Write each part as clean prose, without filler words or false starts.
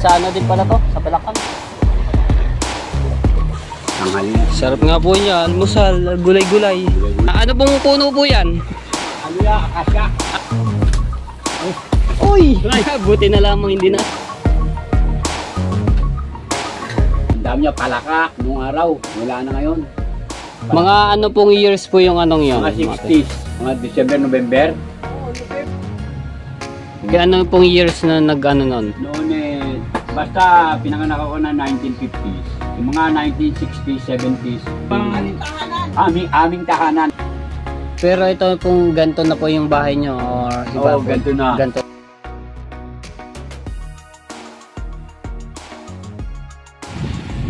sa ano din pala to, sa Balacan. Sarap nga po niya, almusal, gulay-gulay. Ano pong puno po yan? Ano ya, akasya. Uy! Buti na lamang hindi na. Ang dami niya palaka nung araw. Wala na ngayon. Mga ano pong years po yung anong yun? Mga 60s. Mga December, November. Kaya ano pong years na nag-ano nun? Noon basta pinanganak ako na 1950s. Yung mga 1960s, 70s. Aming tahanan. Pero ito pong ganto na po yung bahay nyo or iba? Oo, ganto na. Ganto.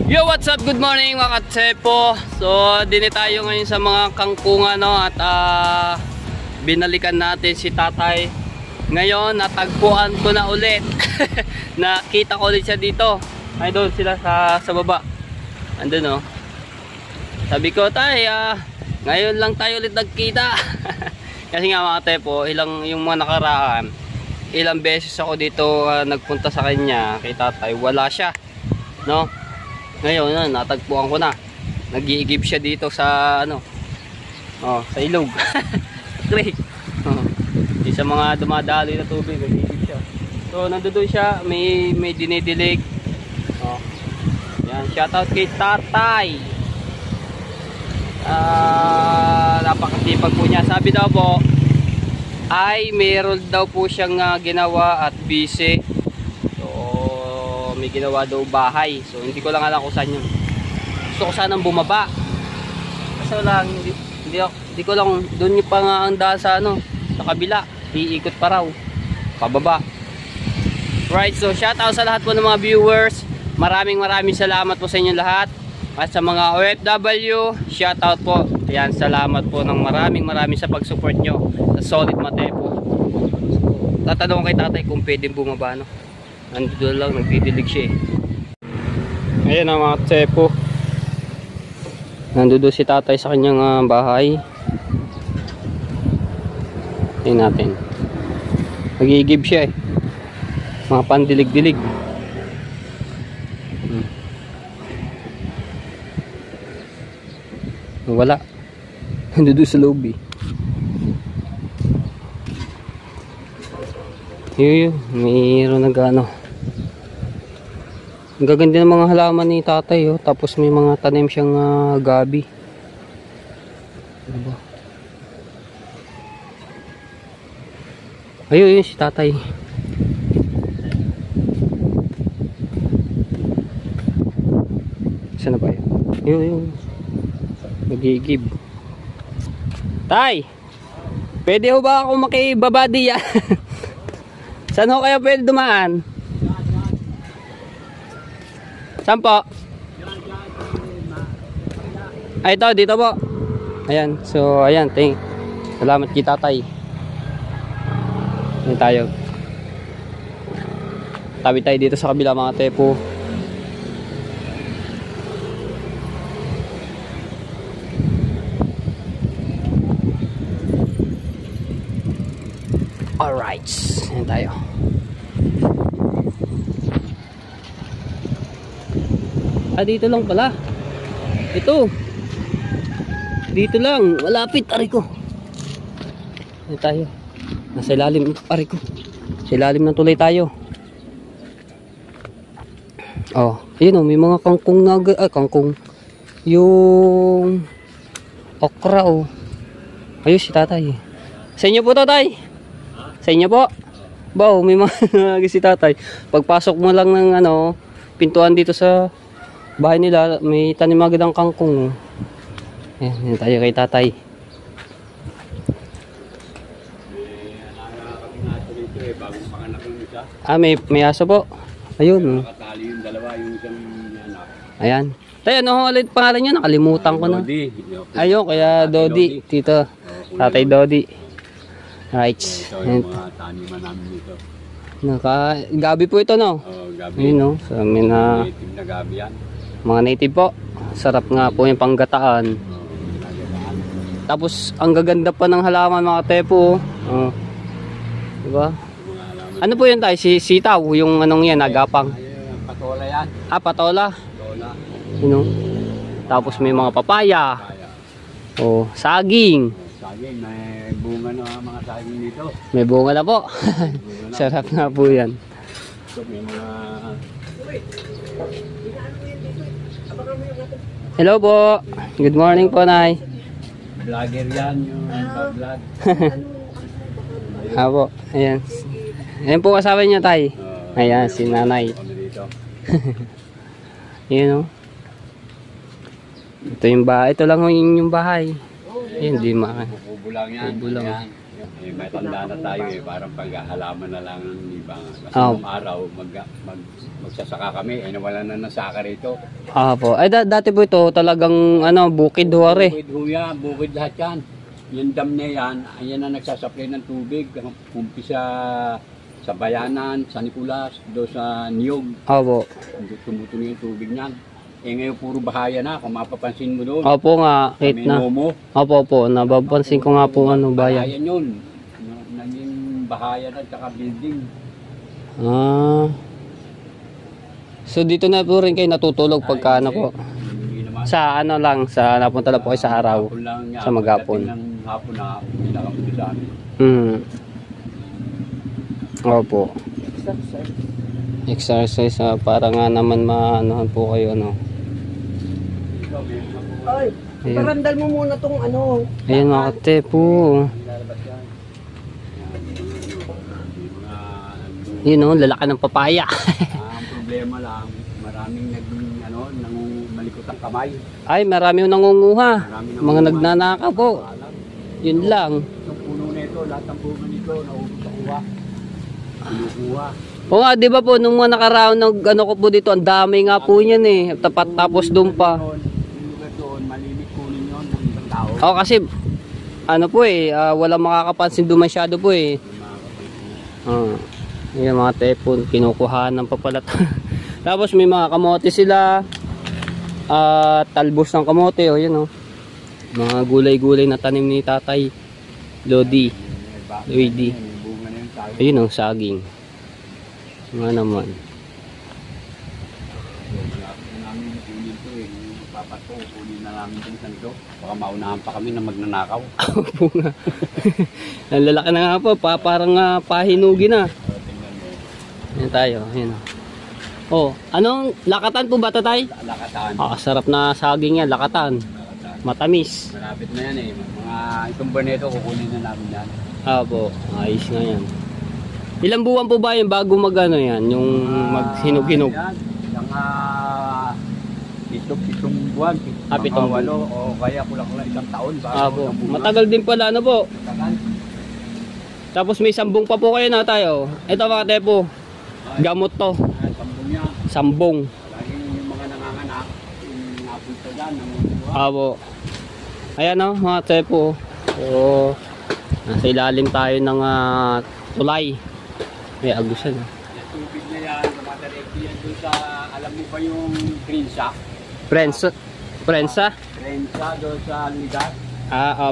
Yo, what's up? Good morning mga katsepo. So, dini tayo ngayon sa mga kangkungan, no? At binalikan natin si tatay. Ngayon, natagpuan ko na ulit. Nakita ko ulit siya dito. Ay, doon sila sa baba. Andun, no? Sabi ko, tay, ngayon lang tayo ulit nagkita. Kasi nga mga katsepo, yung mga nakaraan, ilang beses ako dito nagpunta sa kanya, kay tatay. Wala siya, no? Ngayon, natagpuan ko na. Nag-iigib siya dito sa ano? Oh, sa ilog. Creek. Oh. Sa mga dumadaloy na tubig, nag-iigib siya. So, nandoon siya, may dinidilig. Oh. Yan, shoutout kay tatay. Napakasipag po niya. Sabi daw po ay meron daw po siyang ginawa at busy. May ginawa daw bahay. So hindi ko lang alam kung saan yun. Gusto ko sanang bumaba. Kasi lang hindi ko lang doon yung panganda sa ano, sa kabila. Iikot pa raw. Pababa. Right, so shout out sa lahat po ng mga viewers. Maraming salamat po sa inyo lahat. At sa mga OFW, shout out po. Ayan, salamat po ng maraming sa pag-support nyo sa Solid Matepo. So, tatanong kay tatay kung pwedeng bumaba, no? Nandito lang, nagdidilig siya eh. Ayan ang mga tsepo. Nandito si tatay sa kanyang bahay. Ayan natin. Nag-iigib siya eh. Mga pandilig-dilig. Wala. Nandito sa loob eh. Yun, mayroon nag-ano. Ang gaganda ng mga halaman ni tatay, oh. Tapos may mga tanim siyang gabi. Diba? Ayun, yun si tatay. Saan na ba yun? Yun. Nag-iigib. Tay! Pwede ho ba ako makibaba diyan? Saan ho kaya pwede dumaan? Saan po? Ay, ito, dito po. Ayan, so ayan, salamat kita tay. Ayan tayo. Tabi tayo dito sa kabila mga tepo. Alright, ayan tayo. Dito lang pala. Ito. Dito lang, malapit, aray ko. Ayan tayo. Nasa ilalim, aray ko. Sa ilalim ng tulay tayo. Oh, ayun oh, may mga kangkong kangkong. Yung okra oh. Ayun si tatay. Sa inyo po to, tay? Sa inyo po? Bao, may mga si tatay. Pagpasok mo lang ng ano, pintuan dito sa bahay nila, may tanim magandang kangkong. Ayan, yan tayo kay tatay. May aso po. Ayun. Nakatali yung dalawa, yung isang anak. Ayan. Tayo, ano ulit pangalan niya? Nakalimutan ko na. Dodi. Ayun, kaya Dodi. Tito. Tatay Dodi. Right. Ito yung mga taniman namin dito. Gabi po ito, no? Gabi. Ayun, no? Sa amin na native na gabi yan. mga native po. Sarap nga po yung panggataan. Tapos, ang gaganda pa ng halaman mga tepo. Diba? Ano po yun tayo? Sitaw, yung anong yan, agapang. yan. Ah, patola. Lola. Yun, oh. Tapos may mga papaya. Kaya. Oh, saging. Saging, may bunga na mga saging dito. May bunga na po. Bunga na. Sarap na po yan. So, may mga... Hello po. Good morning po, Nay. Vlogger yan, yung vlog. Apo, ayan. Ayan po kasama niya, Tay. Ayan, si Nanay. Ano dito? Ayan, oh. Ito yung bahay. Ito lang yung bahay. Ayan, di ma... Kubo lang yan. Kubo lang. Yan. Eh, may tanda na tayo eh. Parang paghahalaman na lang ng ibang. Kasi Oh. nung araw, magsasaka kami. Eh, nawalan na ng saka rito. Apo. Ay, dati po ito talagang, ano, bukid huwari. Bukid huya, bukid lahat yan. Yung dam na yan, ayan na nagsasupply ng tubig. Umpisa sa Bayanan, sa Nicolas, do sa Niyog. Apo. Tumutuloy yung tubig niyan. Eh ngayon puro bahaya na, kung mapapansin mo doon. Opo nga, kahit May na. momo. Opo, nababansin ko nga po ano bayan. Bahayan yun. Naging bahaya na tsaka building. Ah. So dito na po rin kayo natutulog pagka ano po. Hindi naman. Sa ano lang, sa napunta lang po kayo sa araw. Hapon lang nga. Sa maghapon. Pagdating ng hapon na, pinakapunta sa amin. Opo. Exercise para nga naman maanohan po kayo ano. Ay, Ayan. parandal mo muna tong ano. Ayun mga kate po. Lalabas yan. Yun oh, lalaki ng papaya. Ang problema lang, maraming malikot ang kamay. Ay, marami yung nangunguha. Marami Mga nagnanakaw po. Yun lang. Yung puno nito, lahat ng puno nito, naubos sa kuha. Kinukuha. O nga, di ba po, nung mga nakaraon ng ano ko po dito, ang dami nga po niyan eh. Tapos doon pa. Yung lugar doon, malilit kunin yun ng ibang tao. O kasi, ano po eh, walang makakapansin doon masyado po eh. Yung mga tepon, kinukuhanan pa pala. Tapos may mga kamote sila. Talbos ng kamote, o yun o. Mga gulay-gulay na tanim ni Tatay Lodi. Luigi. Yung bunga na yung tayo. Ayun o, saging. Nga naman. Namin kunin to eh. Yung papato, kunin na namin din sa nito. Baka maunahan pa kami na magnanakaw. Opo nga. Ang lalaki na nga po, parang pahinugi na. Tingnan mo. Ayan tayo, ayan o. Oh, anong lakatan po ba Tatay? Lakatan. Sarap na saging yan, lakatan. Lakatan. Matamis. Malapit na yan eh. Mga itong baneto, kukunin na namin yan. Po, ayos nga yan. Ilang buwan po ba yun bago mag-ano yan? Yung maghinog-hinog? Yan. Yung pitong buwan. Pitong buwan. Walo, o kaya kulang-kulang isang taon. Po, matagal din pala ano po. Tagal. Tapos may sambong pa po kayo na tayo. Ito mga tepo, gamot to. Sambong niya. Sambong. Laging yung mga nanganganak, yung napunta dyan, nangunguha. Po. Ayan o mga tepo. So, nasa ilalim tayo ng tulay. May agusan. Yung tubig na yan, dumadiretso yan doon sa, alam mo ba yung Prensa? Prensa? Prensa doon sa Ligat.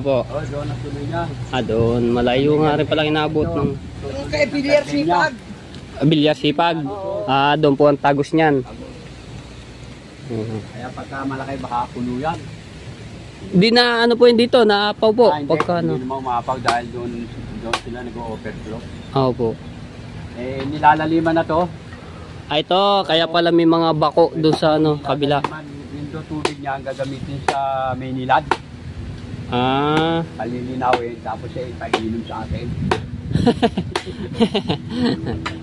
Po. O, doon ang tuloy niya. Doon. Malayo nga rin palang inabot ng Yung kay Pilyar Sipag. Bilyar Sipag. Doon po ang tagos niyan. Kaya pagka malaki, baka puno yan. Di na ano po yun dito, naapaw po. Hindi, Pagka ano. hindi naman umapag dahil doon sila nag-overflow. Po. Eh, nilalaliman na to. Ito, kaya pala may mga bako doon sa ano, kabila. Yung doon tubig niya ang gagamitin sa Maynilad. Palilinawin, tapos eh, painom sa atin.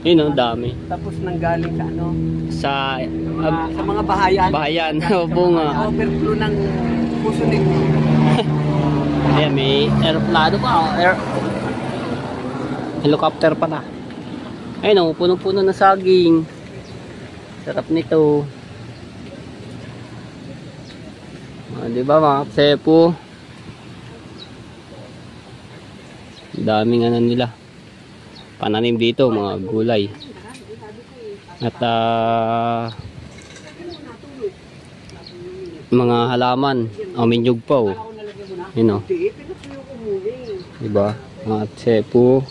Yun o, dami. Tapos nanggaling sa ano, Sa sa mga bahayan. bahayan. Opo nga. Overflow ng puso nito. Ayan, may aeroplano pa. Helicopter pala. Ayun o, punong-puno na saging. Sarap nito. Diba mga tsepo? Daming ano nila. Pananim dito, mga gulay. At mga halaman. Minyug pa o. Yun o. Diba? Mga tsepo.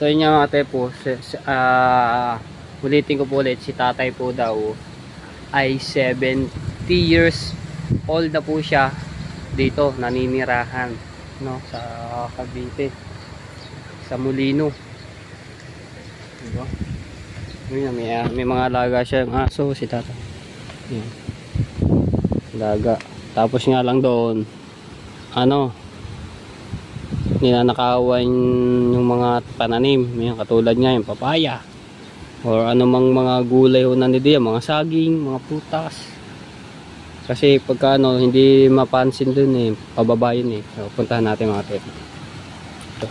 So yun nga mga tepo, ulitin ko po ulit, si tatay po daw ay 70 years old na po siya dito, naninirahan, no, sa Cavite, sa Molino. Diba? Yun, may mga alaga siya yung aso, si tatay. Yan. Alaga. Tapos nga lang doon, ninanakawan yung mga pananim, yung katulad nga yung papaya or anumang mga gulay o nandiyan, mga saging, mga putas. Kasi pagka hindi mapansin dun eh, pababa yun eh. So, puntahan natin mga tepo. Ito.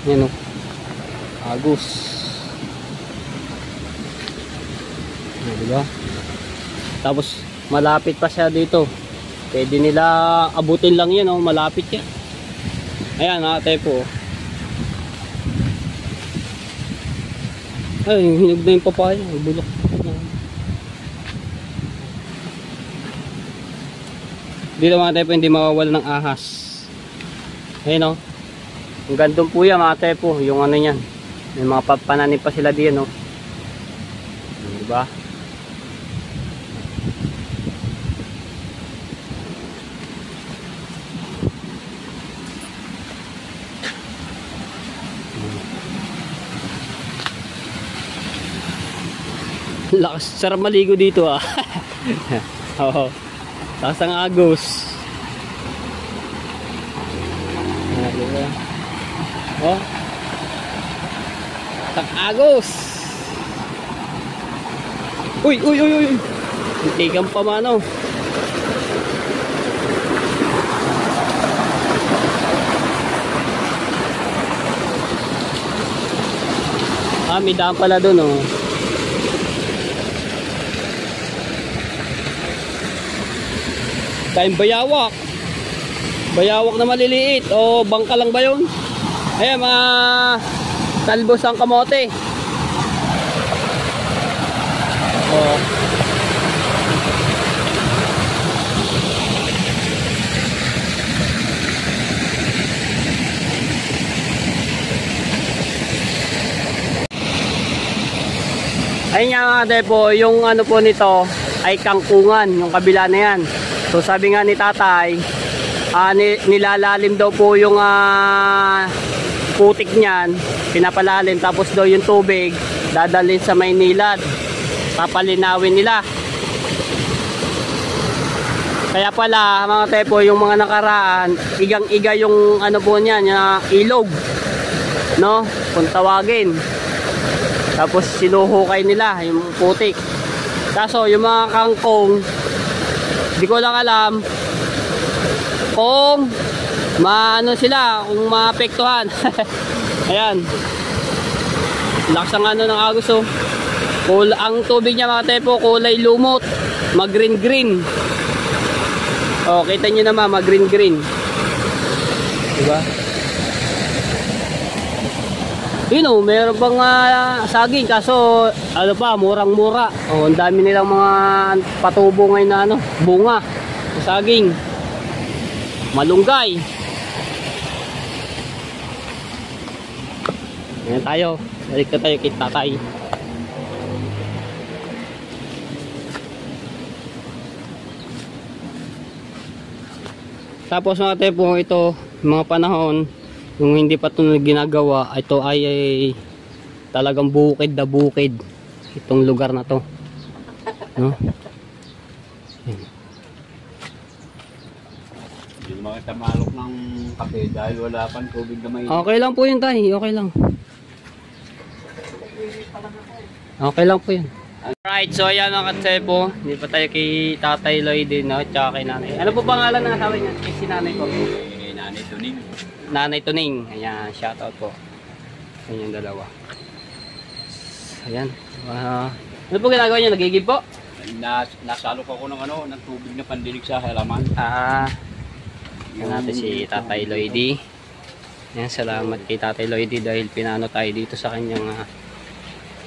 Yan o, agus. Diba? Tapos malapit pa siya dito. Pwede nila abutin lang yan, oh, malapit yan. Ayan, ate po. Ay, hinog na yung papaya, bulok. Dito mga tepo, hindi mawawala ng ahas. Ayan, oh. Ang gandong po yan mga tepo, yung ano yan. May mga pananim pa sila diyan, oh. Diba? Lakas, sarap maligo dito ah. Oo. Lakas ang agos. Diba? Oh. Ang agos. Uy. Tigang pa mano. May daan pala doon oh. Tayong bayawak. Bayawak na maliliit. O bangka lang ba yun? Ayan, mga talbos ang kamote. O. Ayun nga mga depo, yung ano po nito ay kangkungan, yung kabila na yan. So sabi nga ni tatay, nilalalim daw po yung putik niyan, pinapalalim, tapos daw yung tubig dadalhin sa Maynilad, papalinawin nila. Kaya pala mga tepo, yung mga nakaraan, igang-iga yung ano po niyan, yung ilog, no, kung tawagin. Tapos sinuhukay nila yung putik. Kaso yung mga kangkong, di ko lang alam kung maano sila, kung maapektuhan. Ayan, lakas ang ano ng agos oh. Ang tubig niya mga tepo, kulay lumot, mag green green. Oh, kita nyo naman, mag green green, diba? Yun oh, meron pang saging, kaso ano pa, murang mura. Oh, ang dami nilang mga patubo ngayon na ano, bunga saging, malunggay. Ayan tayo, balik na tayo kay tatay. Tapos mga tepo, ito mga panahon yung hindi pa ito ginagawa, ito ay talagang bukid na bukid itong lugar na to, no? Yung mga tamalok ng kape dahil wala pang tubig na may... Okay lang po yun tay, okay lang. Okay lang po yun. Alright, so ayan mga katsepo, hindi pa tayo kay Tatay Lloyd din, no? Tsaka kay nanay. Ano po pangalan ng asawa niya? Si nanay ko. Nanay Tuning. Nanay Tuning. Ayan, shoutout po. Ayan yung dalawa. Ayan. Ano po ginagawa niyo? Nagigib po? Nasalok ako ng ano, ng tubig na pandilig sa halaman. Yan natin si Tatay Lloyd. Ayan, salamat kay Tatay Lloyd dahil pinano tayo dito sa kanyang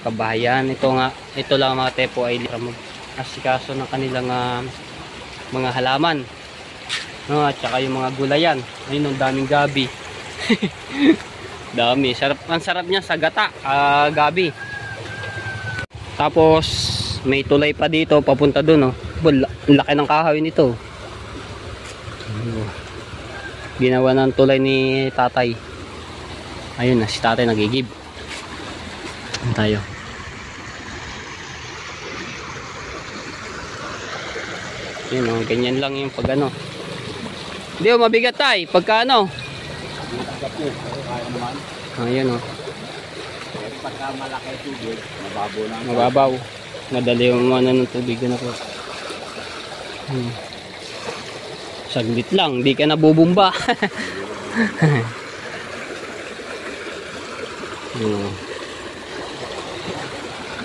kabahayan. Ito lang mga tepo ay asikaso ng kanilang mga halaman. No, at saka yung mga gulayan. Ayun, ang daming gabi. Dami. Sarap, ang sarap niya sa gata, gabi. Tapos may tulay pa dito papunta doon, oh. Ang laki ng kahoy nito. Ginawa ng tulay ni tatay. Ayun na, si tatay nagigib. Ayun tayo. Yun, oh, ganyan lang yung pag ano. Hindi, oh, mabigat tay. Pagka ano. Ayun, oh. Pagka malaki tubig, mababaw lang. Mababaw. Madali yung ano ng tubig na po. Saglit lang, di ka nabubumba.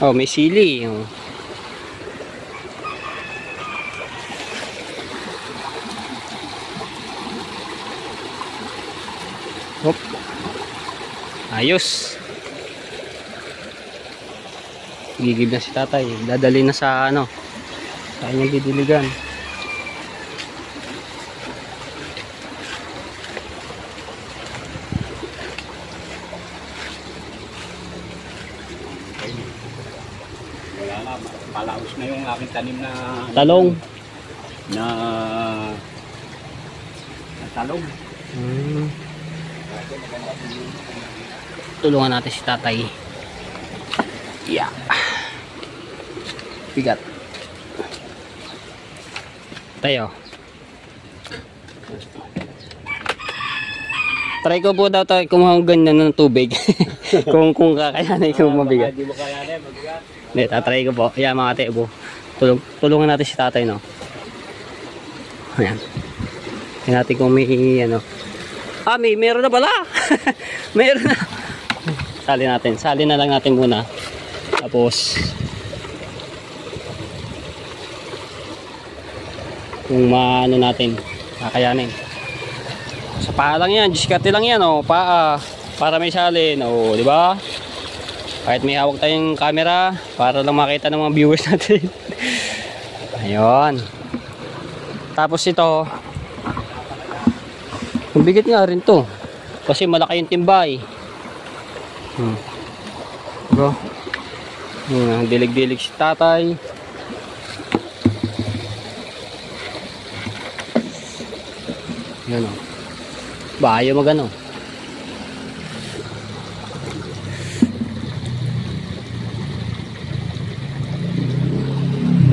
Oh, may sili. Oh. Hop. Ayos. Gigib na si tatay. Dadali na sa ano, sa kanyang didiligan. Wala na, palaos na yung aking tanim na Talong. na talong. Tulungan natin si tatay. Yeah. Bigat. Tayo. Try ko po daw tayo kumuha ng ganyan ng tubig. kung kakayanin ko mabigat. Hindi mo kayanin, mabigat. Hindi, tatry ko po. Ayan mga tebo. Tulungan natin si tatay, no? Ayan. Ayan natin kung may ano. Ah, meron na pala. Meron na. Sali natin. Sali na lang natin muna. Tapos kung maano natin, kakayanin. Sa paa lang yan, diskarte lang yan, oh. Paa para may salin, oh, di ba? Kahit may hawak tayong camera para lang makita ng mga viewers natin. Ayun. Tapos ito, mabigat nga rin to kasi malaki yung timbay. Diba? Dilig-dilig si tatay. Yan, oh. Ba, ayaw magano.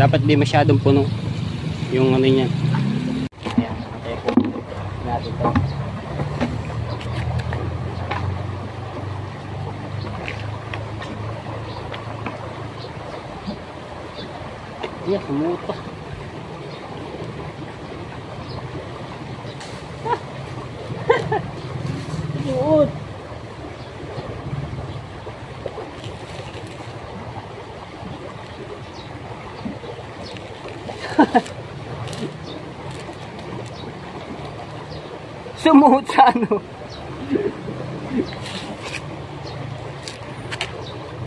Dapat di masyadong puno yung ano niyan. Ayan, patay po natin to. Iya, sumuta. Sumuot. Sumuot sa ano?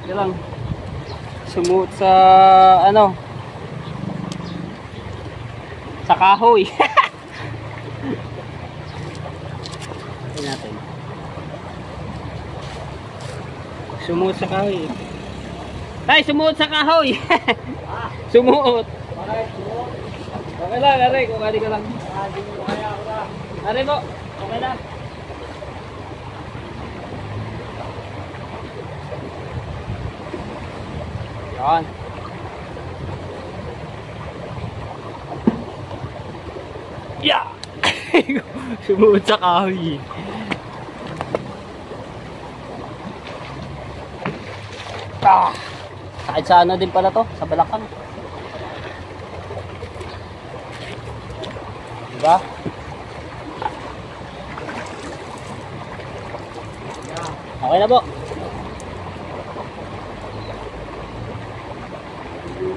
Yan lang. Sumuot sa ano? Sa kahoy. Tingnan natin. Sumuot sa kahoy. Tay, sumuot sa kahoy. Sumuot. Okay lang, aray. Kung kali ka lang. Aray po. Okay lang. Yan. Yeah! Sumuot sa kahoy. Ah! Kahit sa ano din pala to, sa balakang. Diba? Okay na po.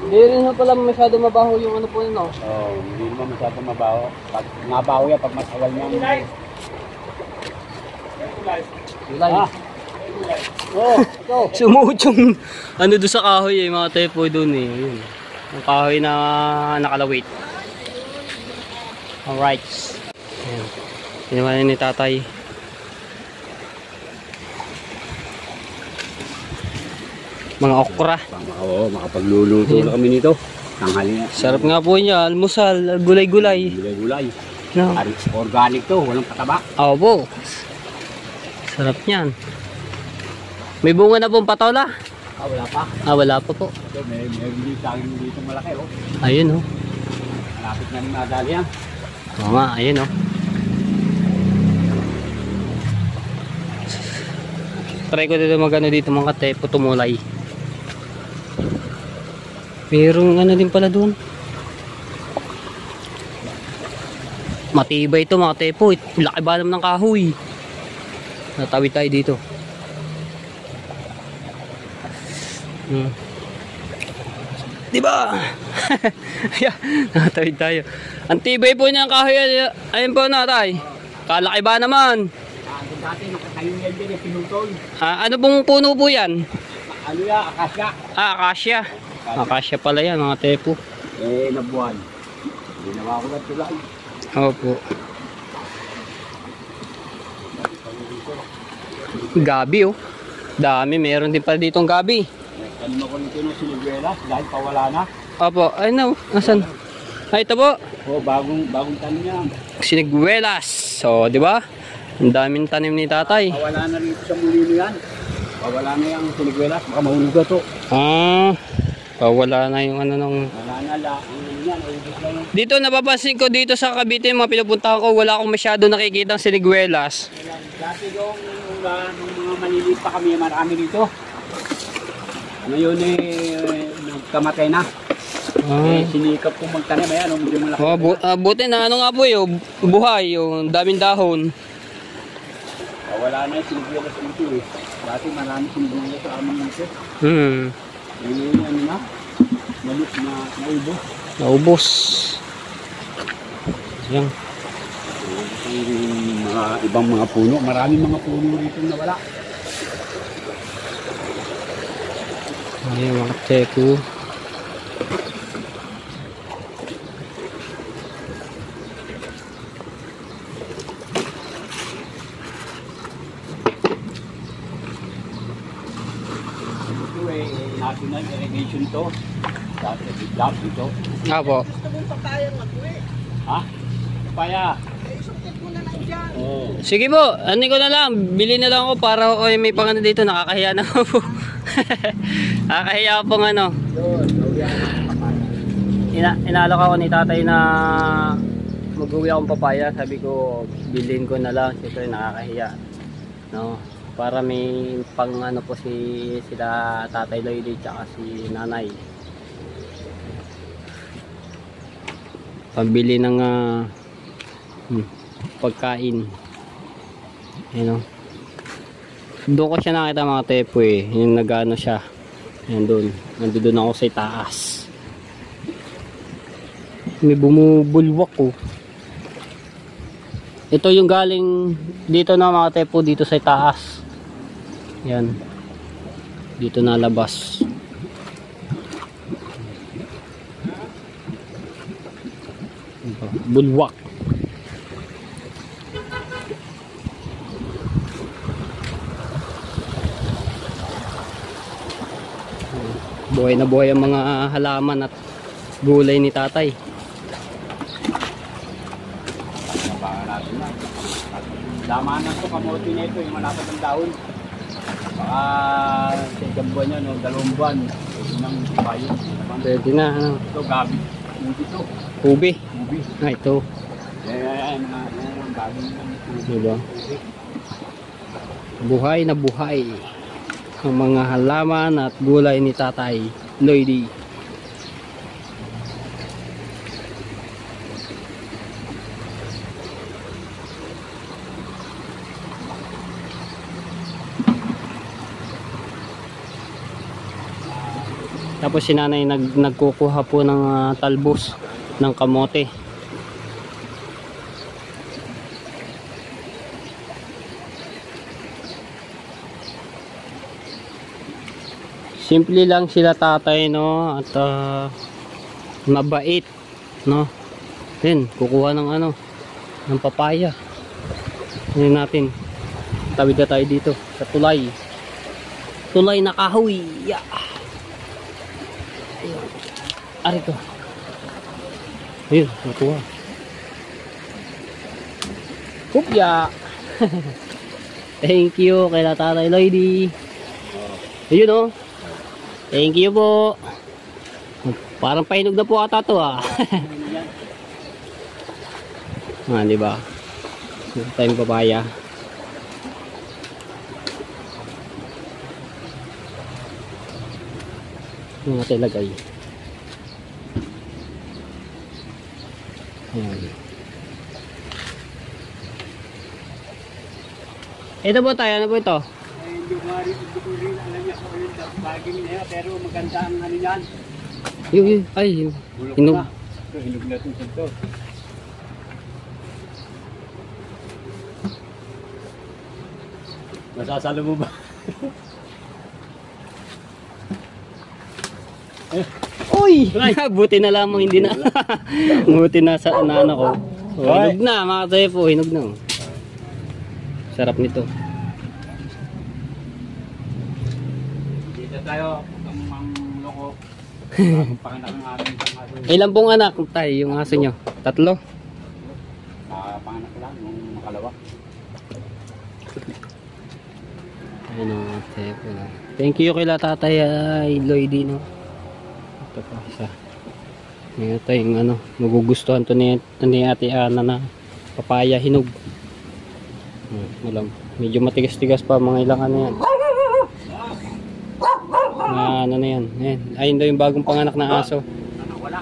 Hindi rin pala masyado mabaho yung ano po yun, no? Oh, hindi naman masyadong mabaho. Pag mabaho yan, pag masawal niya. Gulay. Oh, ito. Sumuot yung ano doon sa kahoy eh, mga tepo doon eh. Yun. Yung kahoy na nakalawit. Alright. Inuman ni tatay. Mga okra. Oo, makapagluluto na kami nito. Tanghali na. Sarap nga po niya. Almusal, gulay-gulay. Gulay-gulay. No. Organic to, walang pataba. Oo po. Sarap niyan. May bunga na pong patola? Wala pa. Wala pa po. Ito, may hindi sa akin dito malaki, oh. Ayun, oh. Malapit na rin madali yan. Oo nga, ayun, oh. Try ko dito magano dito mga tepo, tumulay. Merong ano din pala doon. Matibay ito mga tepo. Laki ba naman ng kahoy. Natawid tayo dito. Diba? Natawid tayo. Ang tibay po niya ang kahoy. Ayun po na tay. Kalaki ba naman? Dati nakatayo yan din, pinutol. Ano pong puno po yan? Ano yan, akasya. Akasya. Akasya pala yan mga tepo. Nabuhan. Ginawa ko na tulay. Opo. Gabi, oh. Dami, meron din pala ditong gabi. Kanina ko nito ng siniguelas dahil pawala na. Opo, ay no, asan? Ay, ito po. Bagong tanim yan. Siniguelas. So, di ba? Ang daming tanim ni tatay. Pawala na rito sa mulino yan. Pawala na yung siniguelas, baka mahulog na to. Wala na yung ano nung... Wala na lang. Yan, ubus lang yung... Dito, napapansin ko dito sa Cavite, mga pinupuntahan ko, wala akong masyado nakikita ng siniguelas. Dati nung mga maliliit pa kami, marami dito. Ngayon nagkamatay na. Sinikap kong magtanim. Ayan, medyo malaki. Buti na ano nga po yung buhay, yung daming dahon. Wala na yung siniguelas dito eh. Dati marami siniguelas sa amin dito. Ano na? Naubos. Naubos. Yan. Mga ibang mga puno. Maraming mga puno dito na wala. Ay, mga teko. National irrigation to. Dati bigla dito. Apo. Gusto mong papayang mag-uwi. Ha? Papaya. Isukit mo na lang dyan. Oo. Sige po, ano ko na lang, bili na lang ako para may pangano dito, nakakahiya na ako po. Nakakahiya po ng ano. Inalok ako ni tatay na mag-uwi akong papaya, sabi ko bilhin ko na lang, siyempre nakakahiya. No, para may pang ano po sila tatay Lloyd at si nanay. Pambili ng pagkain. Ayun, doon ko siya nakita mga tepo eh, yung nagano siya. Ayan doon, nandun ako sa taas. May bumubulwak ko. Ito yung galing dito na mga tepo, dito sa taas. Yan, dito nalabas. Bulwak. Buhay na buhay ang mga halaman at gulay ni tatay. Laman na ito, kamote na ito, yung malapad ng daon. Baka sa isang buwan yan, 2 buwan. Ito nang bayo. Pwede na, ano? Ito, gabi. Hindi ito. Ubi. Ubi. Ito. Yan, ang gabi ng ubi. Diba? Buhay na buhay ang mga halaman at gulay ni tatay Lloyd. Tapos si nanay nagkukuha po ng talbos ng kamote. Simple lang sila tatay, no, at mabait, no. Then kukuha ng ano, ng papaya. Tingnan natin. Tawid na tayo dito sa tulay. Tulay na kahoy. Yeah. Ayun. Ari ko. Ayun, natuwa. Kupya. Thank you kay Tatay Lloydie. Ayun oh. Thank you po. Parang painog na po ata to ah. Ah, di ba? Tayong papaya. Yung natin lagay. Ayan. Ito po tayo, ano po ito? Hindi ko rin alam niya kung yun ang baging niya, pero maganda ang ano yan. Yung, ay, yung. Bulok Hinog. na. Ito, hinog na ito. Masasalo mo ba? Uy! Buti na lamang hindi na. Buti na sa anak ko. Oh, hinog na mga katepo, hinog na. Sarap nito. Dito tayo, ang loko. Ang panganak ng ating aso. Ilan pong anak tayo yung aso nyo? 3? Panganak ko lang, yung makalawa. Ayun o mga katepo. Thank you kay Tatay Lloydie, no? Ito pa isa. Ngayon tayong ano, magugustuhan to ni Ate Ana na papaya hinog. Walang, medyo matigas-tigas pa mga ilang ano yan. Na ano na yan. Ayan. Ayun daw yung bagong panganak na aso. Anak wala.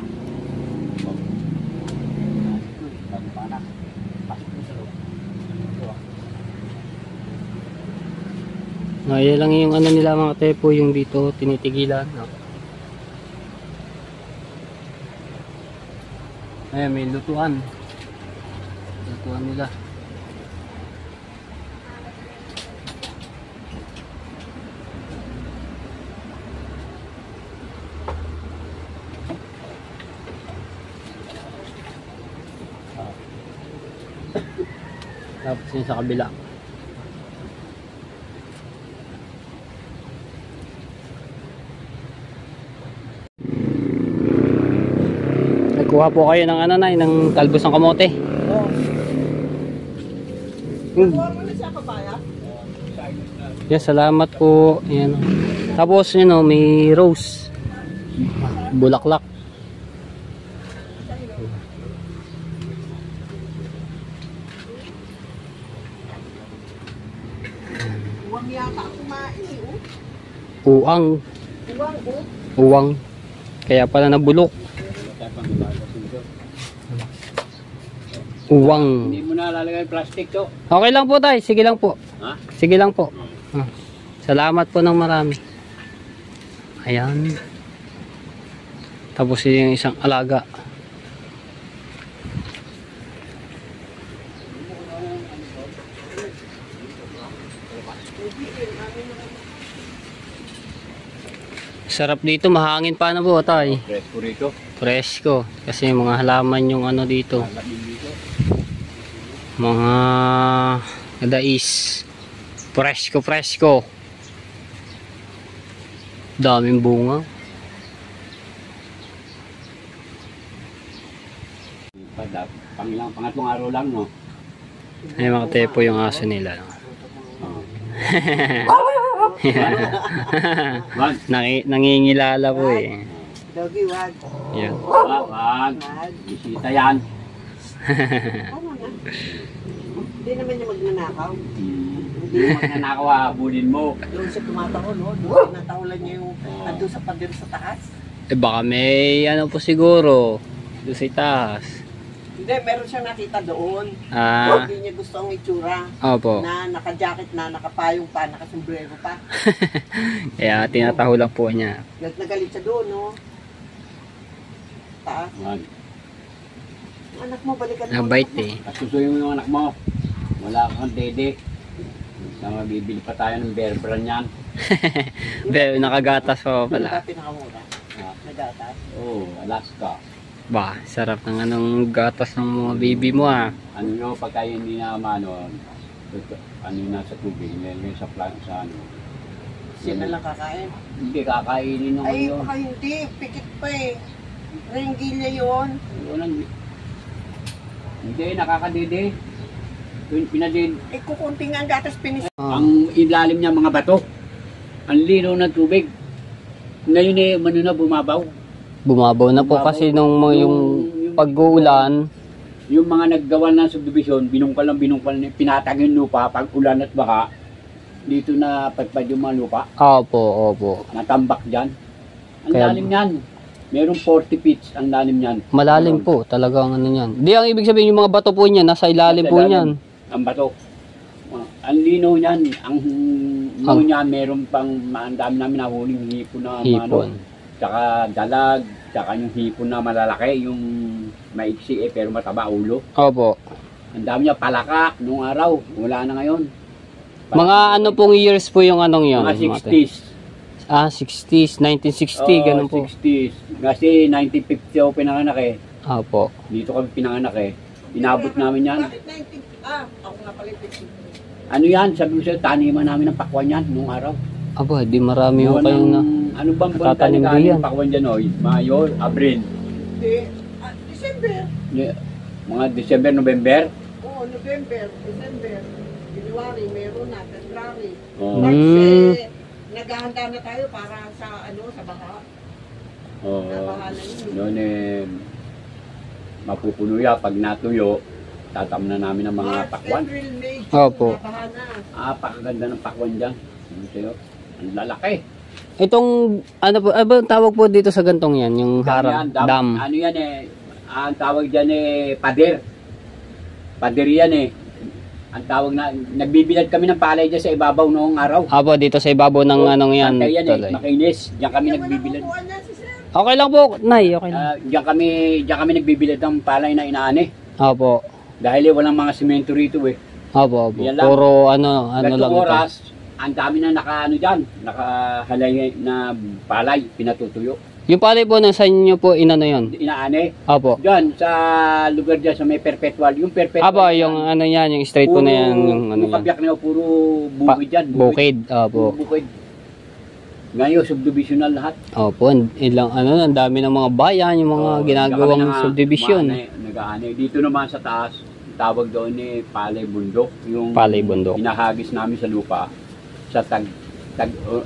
Bagong panganak. Pasok mo sa loob. No, yan lang yung ano nila mga tepo, yung dito tinitigilan. No? Ayan, may lutuan. Lutuan nila. Tapos yun sa kabila. Nagkuha po kayo ng ano na, ng talbos ng kamote. Oo. Kuha mo na siya papaya? Yes, salamat po. Ayan. Tapos yun o, may rose. Bulaklak. Huwag yata ang kumain eh. Uwang. Huwag oh. Uwang. Kaya pala nabulok. Uwang. Hindi mo na lalagay plastic to. Okay lang po tayo. Sige lang po. Ha? Sige lang po. Ah. Salamat po ng marami. Ayan. Tapos yung isang alaga. Sarap dito, mahangin pa na po tay. Presko rito. Presko. Kasi yung mga halaman yung ano dito. Lalabing dito. Mga dais. Presko, presko. Daming bunga. Pangatlong araw lang, no? Ay mga tepo yung aso nila. No? Nangingilala po eh. Doggy, wag. Yan. Wag. Bisita yan. Ano na? Hindi naman niya magnanakaw. Hindi mo magnanakaw, habulin mo. Doon siya tumataho, no? Doon tinatahulan niya yung ando sa pader sa taas. Eh baka may ano po siguro. Doon sa itaas. Hindi, meron siyang nakita doon. Ah, Hindi niya gusto ang itsura. opo. Na naka-jacket na, nakapayong pa, nakasombrero pa. Kaya tinataho lang po niya. Nagalit siya doon, no? Taas. Wag. Anak mo, balikan mo. Nabait eh. Kasusuyin mo yung anak mo. Wala kang dede. Bibili pa tayo ng bear brand yan. Be, nakagatas pa pala. Ito pinakamura. Nagatas. Oh, Alaska. Ba, sarap ng anong gatas ng mga baby mo ah. Ano nyo, pagka hindi na mano, ano yung nasa tubig, ngayon sa plant sa ano. Sila lang kakain. Hindi, kakainin nung Ay, ano. baka hindi. Pikit pa eh. Ringgilya yun. Hindi, nakakadede. Pinadid. Eh, kukunti nga ang gatas pinis. Ang ilalim niya mga bato. Ang lino ng tubig. Ngayon eh, mano na bumabaw. Bumabaw na po kasi nung yung pag-uulan. Yung mga naggawa ng subdivision, binungkal, pinatag yung lupa pag ulan at baka. Dito na patpad yung mga lupa. Opo, opo. Natambak dyan. Ang Kaya- lalim niyan. Merong 40 feet ang lalim niyan. Malalim po talagang ano yan. Di ang ibig sabihin yung mga bato po niyan, nasa ilalim po niyan. Ang bato. Ang lino niyan, ang lino niyan, meron pang, ang dami namin nahuling hipon na Hipon. Tsaka dalag, tsaka yung hipon na malalaki, yung maiksi pero mataba ulo. Opo. Ang dami niya palaka nung araw, wala na ngayon. Mga ano pong years po yung anong yun? Mga 60s. 60s, 1960, ganun po. 60s. Kasi 1950 ako pinanganak eh. Opo. Dito kami pinanganak eh. Inabot namin yan. Bakit 19? Ako nga pala yung 50. Ano yan? Sabi ko sa'yo, taniman namin ng pakwan yan nung araw. Aba, di marami ho kayong na. Ano bang buwan Tatanim taniman din yan. ng pakwan dyan? Mayo, Abril. Hindi. December. Mga December, November. Oo, November, December, January, meron na, February. Oh. March, Mm. naghahanda na tayo para sa sa baha. Oh. Nabaha na yun. Noon mapupuno yan. Pag natuyo, tatam na namin ng mga March, pakwan. April, May, June, Opo. nabaha na. Pakaganda ng pakwan dyan. Ano sa'yo? Ang lalaki. Itong, ano po, ano ang tawag po dito sa gantong yan? Yung harap, Yan, dam. Ano yan ang tawag dyan pader. Pader yan Ang tawag na, nagbibilad kami ng palay dyan sa ibabaw noong araw. Opo, dito sa ibabaw ng anong yan. Pantay yan tuloy. makinis. Diyan kami Hindi mo nagbibilad. nakukuha na si Sir. Okay lang po, Nay, okay lang. Diyan kami nagbibilad ng palay na inaani. Opo. Dahil walang mga semento rito Opo, opo. Yan lang. Puro ano Gantong lang ito. oras, ang dami na nakaano dyan, nakahalay na palay, pinatutuyo. Yung palay po, nasa inyo po, inano yun? Inaani. Opo. Diyan, sa lugar dyan, sa may perpetual. Yung perpetual. Opo, yung ano yan, yung straight po na yan. Yung ano yung yan. kabiyak na puro bukid dyan. Bukid, Puro opo. bukid. Ngayon, subdivisional lahat. Opo, ilang ano, ang dami ng mga bayan, yung mga ginagawang subdivision. Nag-aani. Dito naman sa taas, tawag doon palay bundok. Yung Palay bundok. hinahagis namin sa lupa sa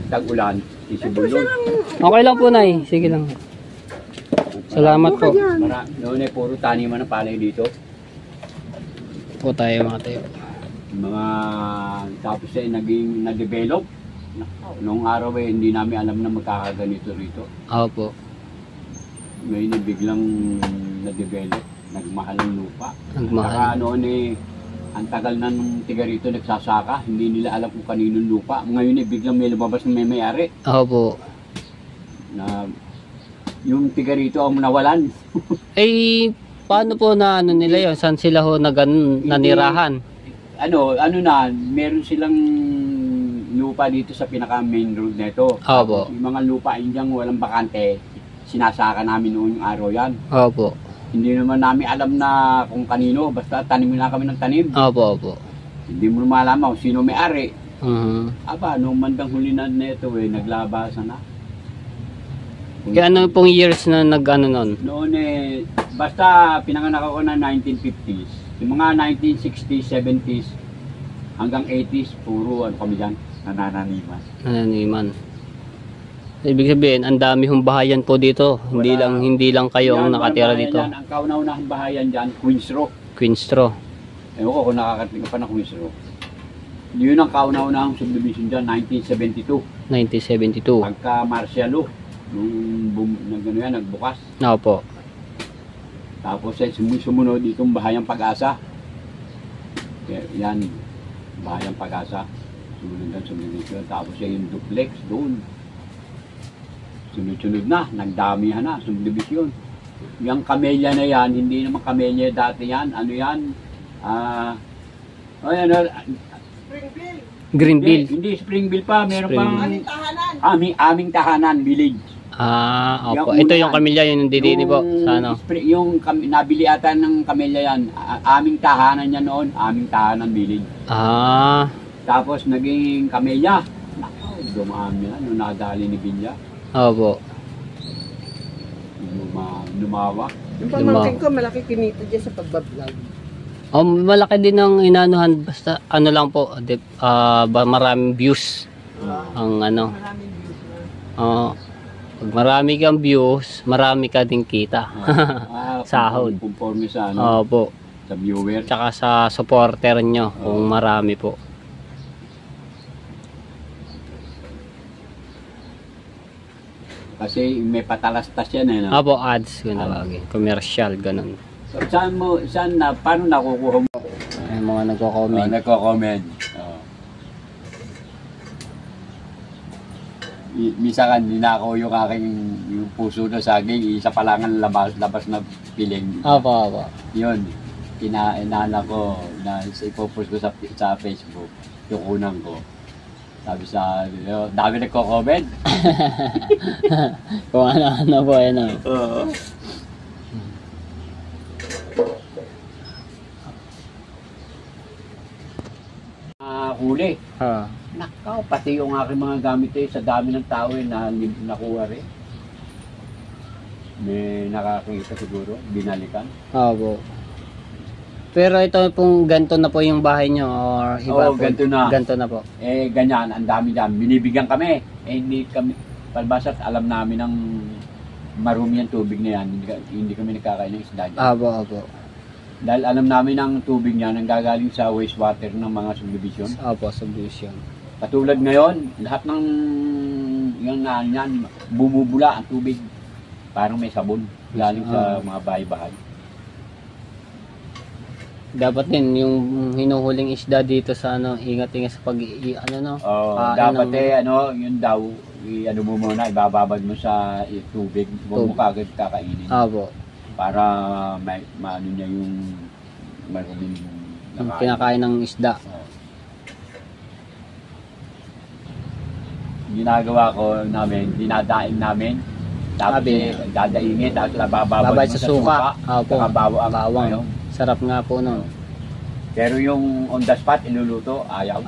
tag-ulan. Isibulong. Okay lang po, Nay. Sige lang. Salamat po. Noon puro taniman ng palay dito. Po tayo mga tayo. Mga tapos naging na-develop. Noong araw hindi namin alam na magkakaganito rito. Opo. Ngayon biglang na-develop. Nagmahal ng lupa. Nagmahal. Saka noon ang tagal na nung tiga rito nagsasaka, hindi nila alam kung kaninong lupa. Ngayon biglang may lumabas na may-ari Opo. na yung tiga rito ang nawalan. Eh, paano po na ano nila yun? Saan sila ho nanirahan? Ano na, meron silang lupa dito sa pinaka main road nito. Opo. Yung mga lupa diyang walang bakante, sinasaka namin noon yung araw yan. Opo. Hindi naman namin alam na kung kanino, basta tanim na kami ng tanim. Opo, opo. Hindi mo naman alam kung sino may-ari. Uh-huh. Nung bandang huli na nito naglabasan na. Kaya ano pong years na nag-ano nun? Noon basta pinanganak ako na 1950s. Yung mga 1960s, 70s, hanggang 80s, puro kami dyan, nanananiman. Nananiman. Ibig sabihin, ang dami hong bahayan po dito. Hindi lang kayo ang nakatira dito. Yan, ang kauna-unahang bahayan dyan, Queens Row. Queenstraw. Ewan ko kung nakakating ka pa ng Queens Row. Yun ang kauna-unahang subdivision dyan, 1972. 1972. Pagka Marcialo, nung nagbukas. Opo. Tapos sumunod itong bahayang Pag-asa. Yan, bahayang Pag-asa. Sumunod ang subdivision. Tapos yung duplex doon. Sunod-sunod na, nagdamihan na, subdivision. Yung kamelya na yan, hindi naman kamelya dati yan. Ano yan? Springville. Greenville. Hindi Springville pa, meron Springville. pang Aming tahanan. aming tahanan, village. Opo. Yung Ito una yung yan. kamilya, yung nandidini po. Sa ano? Nabili ata ng kamilya yan. Aming tahanan yan noon. Aming tahanan bilid. Tapos naging kamilya. Nako, dumami yan. Nung nadali ni Bilya. Opo. Lumawa. Yung pamangkin ko, malaki kinita dyan sa pagbablog. Malaki din ang inanuhan. Basta ano lang po. Maraming views. Ang ano. Maraming views na. Pag marami kang views, marami ka din kita. Sahod. Conforme sa ano. Opo. Sa viewer. Tsaka sa supporter nyo, kung marami po. Kasi may patalastas yan eh. No? Opo, ads. Commercial, ganun. So, paano nakukuha mo? Ay, mga nagko-comment. Nagko-comment. Misa ka, ninakaw yung aking yung puso na saging, isa pa lang ang labas na piling. Opo. Yun, inaanak ko na ipopost ko sa Facebook, yung unang ko. Sabi dami nagko-comment. Kung ano po, yan o. Oo. Huli. Nakaw, pati yung aking mga gamit sa dami ng tao na nakuha rin. May nakakita siguro, binalikan. Opo. Pero ito pong ganto na po yung bahay nyo or iba po? Ganto na. Ganto na po. Ganyan, ang dami dyan. Binibigyan kami. Hindi kami, palbasat alam namin ng marumi ang tubig na yan. Hindi kami nagkakain ng isda dyan. Opo. Dahil alam namin ang tubig niya nanggagaling sa wastewater ng mga subdivision. Opo, subdivision. Katulad ngayon, lahat ng yung yan, bumubula ang tubig. Parang may sabon galing sa mga bahay-bahay. Dapat din yung hinuhuling isda dito sa ingat-ingat sa Dapat yun daw, ano mo muna, ibababad mo sa tubig, huwag mo kagad kakainin. Opo. Para maano niya yung maruming Yung kinakain ng isda. Ginagawa ko namin, dinadaing namin. Tapos dadaingin, tapos bababad sa suka. Opo. Bawang. Sarap nga po nun. Pero yung on the spot, iluluto, ayaw.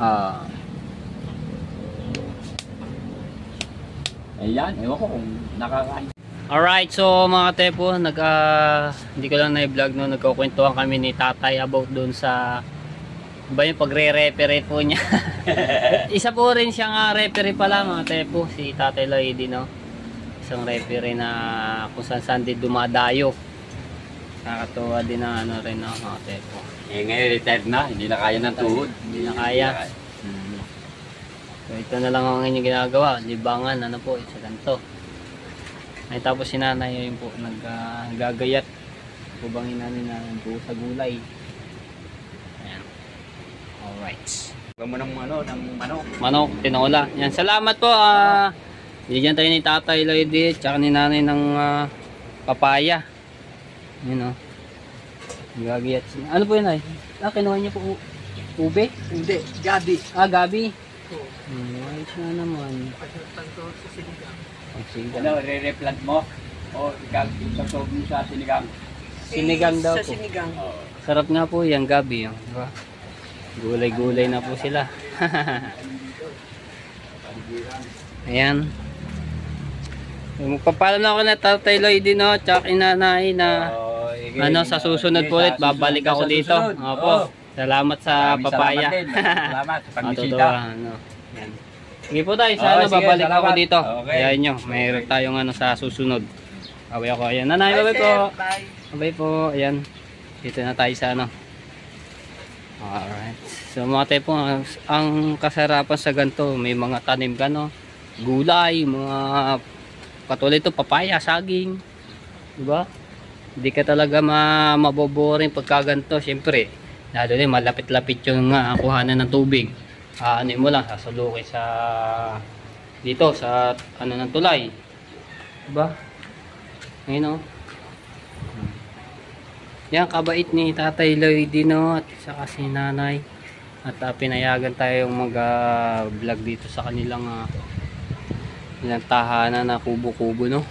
Ayan, ewan ko kung nakakain. Alright, so mga tepo, hindi ko lang na-vlog no, nagkukwentuhan kami ni tatay about doon sa yung pagre-referee po niya. Isa po rin siyang referee pala mga tepo, si Tatay Lloyd, no? Isang referee na kung saan din dumadayo. Nakakatuwa din na rin mga tepo. Ngayon retired na, hindi na kaya ng tuhod. Hindi na kaya. So ito na lang ang inyong ginagawa, libangan, sa ganito. Ay tapos si nanay yun po naggagayat kubang inanin na po sa gulay. Ayan. Alright. Huwag mo ng manok. Manok, tinola. Yan, salamat po. Bigyan tayo ni Tatay Lloyd tsaka ni nanay ng papaya. Yun o. Gagayat. Ano po yun ay? Kinuha niya po ube? Hindi, gabi. Gabi. Ayos na naman. Re-replant mo? O isasog mo sa sinigang? Sinigang daw Sa po. sinigang. Sarap nga po yung gabi. Diba? Gulay-gulay na po sila. Ayan. Magpapalam na ako na Tatay Lloyd no, tsaka inanay na sa susunod po ulit babalik ako dito. Opo. Salamat sa papaya. Salamat sa pagbisita. Yan. Sige po tayo, sana babalik ako dito. Okay. Ayan nyo, mayroon tayong sa susunod. Away ako, ayan. Nanay, bye po. Bye po, ayan. Dito na tayo sa Alright. So mga tayo po, ang kasarapan sa ganito, may mga tanim ka gulay, mga katulad ito, papaya, saging. Diba? Hindi ka talaga maboboring pagka ganito. Siyempre, lalo din malapit-lapit yung kuhanan ng tubig. Ano mo lang, sasulukin sa dito, sa ng tulay. Diba? Ayun Yan, kabait ni Tatay Lloyd at saka si nanay. At pinayagan tayong mag-vlog dito sa kanilang Ilang tahanan na kubo-kubo, no?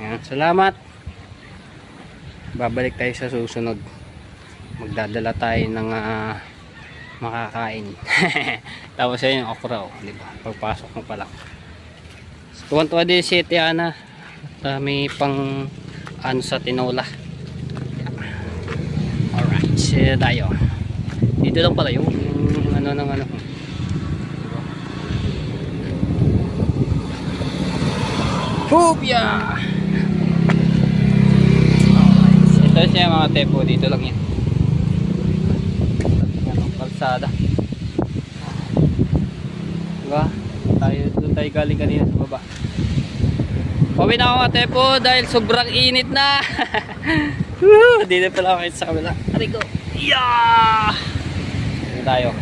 Ayan, salamat. Babalik tayo sa susunod. Magdadala tayo ng makakain. Tapos ayun yung okra, oh, di ba? Pagpasok mo pa lang. Tuwan-tuwa din si Tiana. At may pang ano sa tinola. Alright, sige tayo. Dito lang pala yung ano ng ano. Hupya! Ito siya mga tepo, dito lang yan. Anong kalsada. Diba? Doon tayo galing kanina sa baba. Pauwi na ako mga tepo dahil sobrang init na. Dito pala ako sa kabila. Aray ko. Yeah! Dito tayo.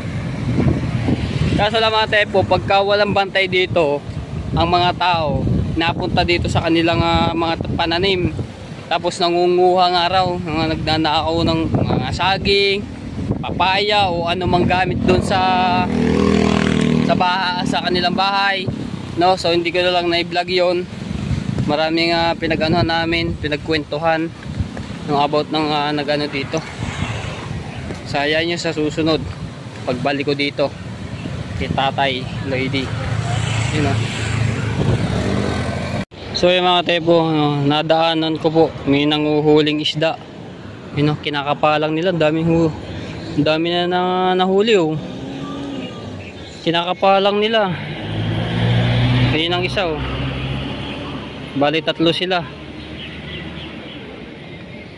Kaso lang mga tepo, pagka walang bantay dito, ang mga tao napunta dito sa kanilang mga pananim, tapos nangunguha ng araw, mga nagnanakaw ng mga saging, papaya o anumang gamit doon sa kanilang bahay, no? So hindi ko na lang na-vlog yon. Maraming pinag-anuhan namin, pinagkwentuhan ng about ng nag-ano dito. Sayang nyo sa susunod pagbalik ko dito kay Tatay Lady, you know. So yung mga tepo, nadaanan ko po, may nanguhuling isda. Yun, kinakapalang nila, dami na nahuli, oh. Kinakapalang nila. Ayun ang isa, oh. Bali 3 sila.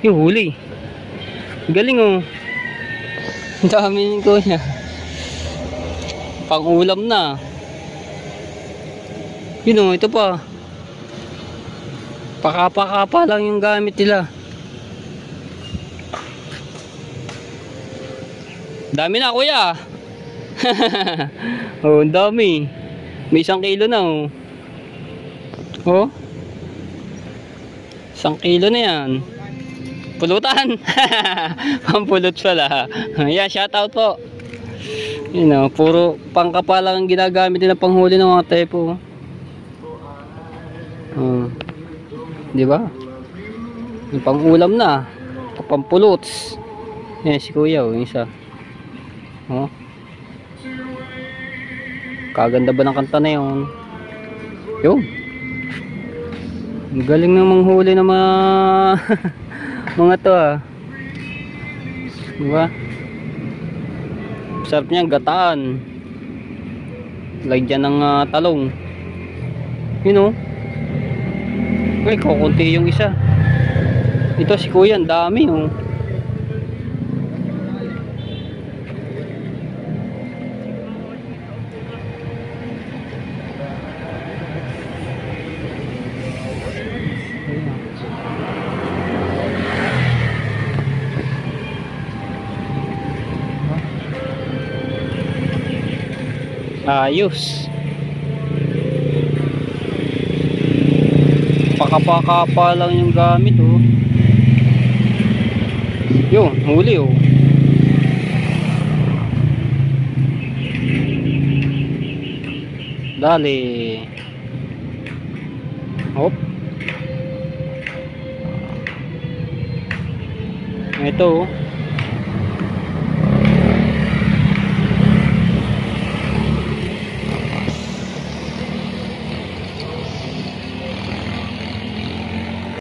Yung huli. Galing, oh. Ang dami ko niya. Pang-ulam na. Yun, oh, ito pa. Pakapa-kapa lang yung gamit nila. Dami na, kuya. Oh, dami. May 1 kilo na, oh. Oh. 1 kilo na yan. Pulutan. Pampulot pala. Yeah, shout out po. You know, puro pangkapa lang ang ginagamit nila panghuli ng mga tepo. Oh. Di ba? Yung pang-ulam na, pampulots. Yan si kuya, oh, isa. Oh. Kaganda ba ng kanta na yun? Yun. Galing na manghuli ng mga mga to, ah. Di ba? Sarap niya, gataan. Lagyan ng talong. You know. Ay, kukunti yung isa. Ito si kuya, ang dami, oh. Ayos. Pakapa-kapa lang yung gamit, oh. Yun, huli, oh. Dali. Hop. Ito, oh.